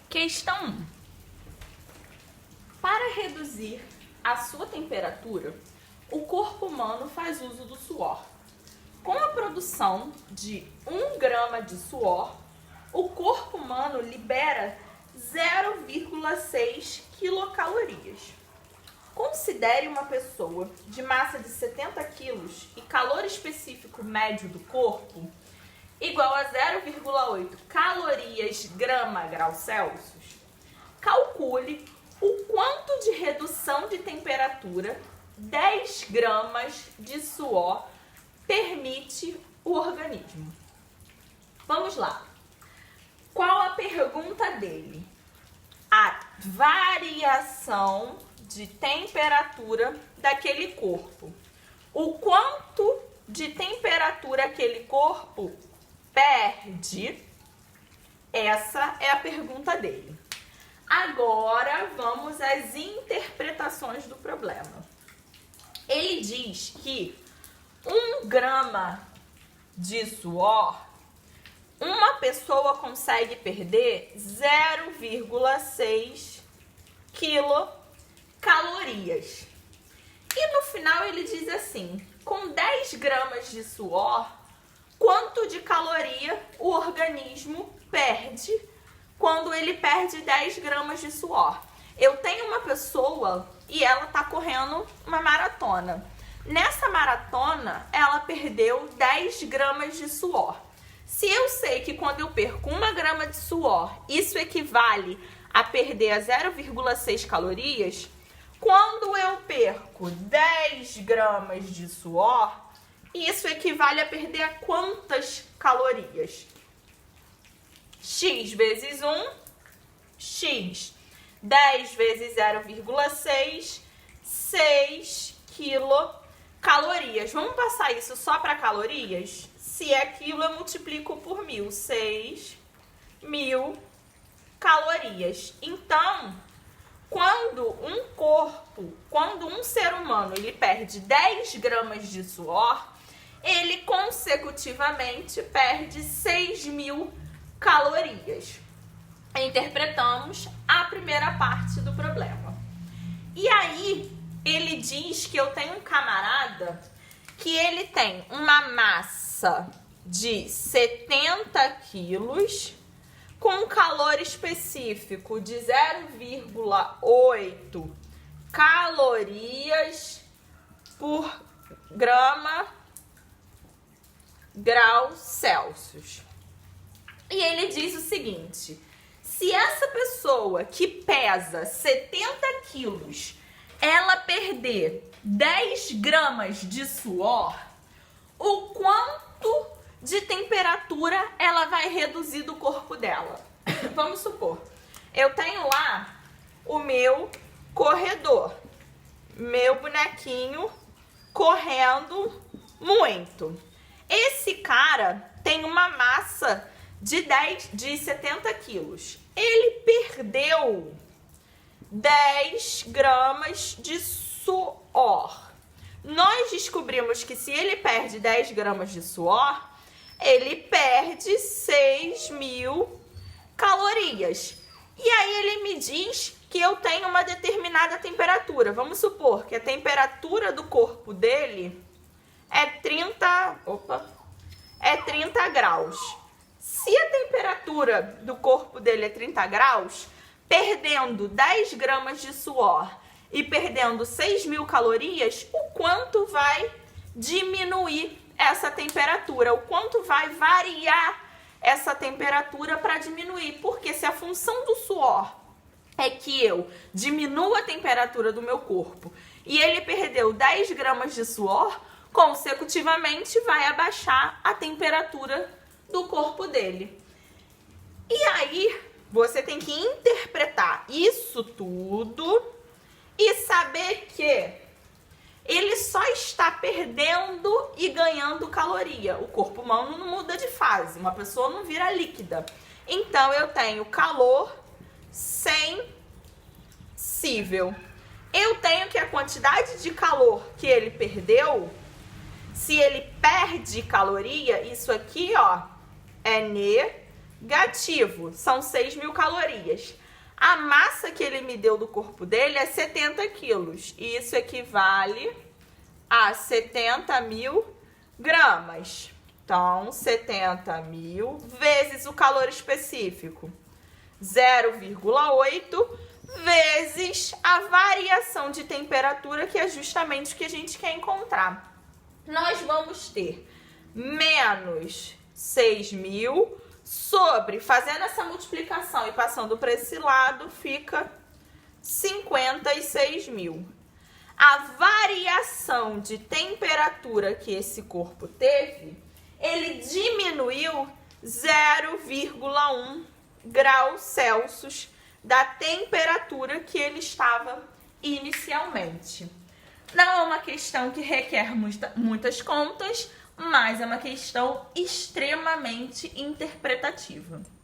Questão 1. Para reduzir a sua temperatura, o corpo humano faz uso do suor. Com a produção de 1 grama de suor, o corpo humano libera 0,6 quilocalorias. Considere uma pessoa de massa de 70 quilos e calor específico médio do corpo igual a 0,8 calorias grama-grau Celsius. Calcule o quanto de redução de temperatura 10 gramas de suor permite o organismo. Vamos lá. Qual a pergunta dele? A variação de temperatura daquele corpo. O quanto de temperatura aquele corpo perde? Essa é a pergunta dele. Agora vamos às interpretações do problema. Ele diz que 1 grama de suor, uma pessoa consegue perder 0,6 quilocalorias. E no final ele diz assim, com 10 gramas de suor, quanto de caloria o organismo perde quando ele perde 10 gramas de suor? Eu tenho uma pessoa e ela está correndo uma maratona. Nessa maratona, ela perdeu 10 gramas de suor. Se eu sei que quando eu perco 1 grama de suor, isso equivale a perder 0,6 calorias, quando eu perco 10 gramas de suor, isso equivale a perder a quantas calorias? X vezes 1, X. 10 vezes 0,6, 6 quilocalorias. Vamos passar isso só para calorias? Se é quilo, eu multiplico por 1000. 6.000 calorias. Então, quando um ser humano ele perde 10 gramas de suor, ele consecutivamente perde 6.000 calorias. Interpretamos a primeira parte do problema. E aí, ele diz que eu tenho um camarada que ele tem uma massa de 70 quilos com um calor específico de 0,8 calorias por grau Celsius. E ele diz o seguinte: se essa pessoa que pesa 70 quilos, ela perder 10 gramas de suor, o quanto de temperatura ela vai reduzir do corpo dela? Vamos supor, eu tenho lá o meu corredor, meu bonequinho correndo muito. Esse cara tem uma massa de 70 quilos. Ele perdeu 10 gramas de suor. Nós descobrimos que se ele perde 10 gramas de suor, ele perde 6.000 calorias. E aí ele me diz que eu tenho uma determinada temperatura. Vamos supor que a temperatura do corpo dele é 30 graus. Se a temperatura do corpo dele é 30 graus, perdendo 10 gramas de suor e perdendo 6.000 calorias, o quanto vai diminuir essa temperatura? O quanto vai variar essa temperatura para diminuir? Porque se a função do suor é que eu diminua a temperatura do meu corpo e ele perdeu 10 gramas de suor, consecutivamente vai abaixar a temperatura do corpo dele. E aí, você tem que interpretar isso tudo e saber que ele só está perdendo e ganhando caloria. O corpo humano não muda de fase, uma pessoa não vira líquida. Então, eu tenho calor sensível. Eu tenho que a quantidade de calor que ele perdeu, se ele perde caloria, isso aqui, ó, é negativo, são 6.000 calorias. A massa que ele me deu do corpo dele é 70 quilos. E isso equivale a 70.000 gramas. Então, 70.000 vezes o calor específico, 0,8, vezes a variação de temperatura, que é justamente o que a gente quer encontrar. Nós vamos ter menos 6.000 sobre, fazendo essa multiplicação e passando para esse lado, fica 56.000. A variação de temperatura que esse corpo teve, ele diminuiu 0,1 graus Celsius da temperatura que ele estava inicialmente. Não é uma questão que requer muitas contas, mas é uma questão extremamente interpretativa.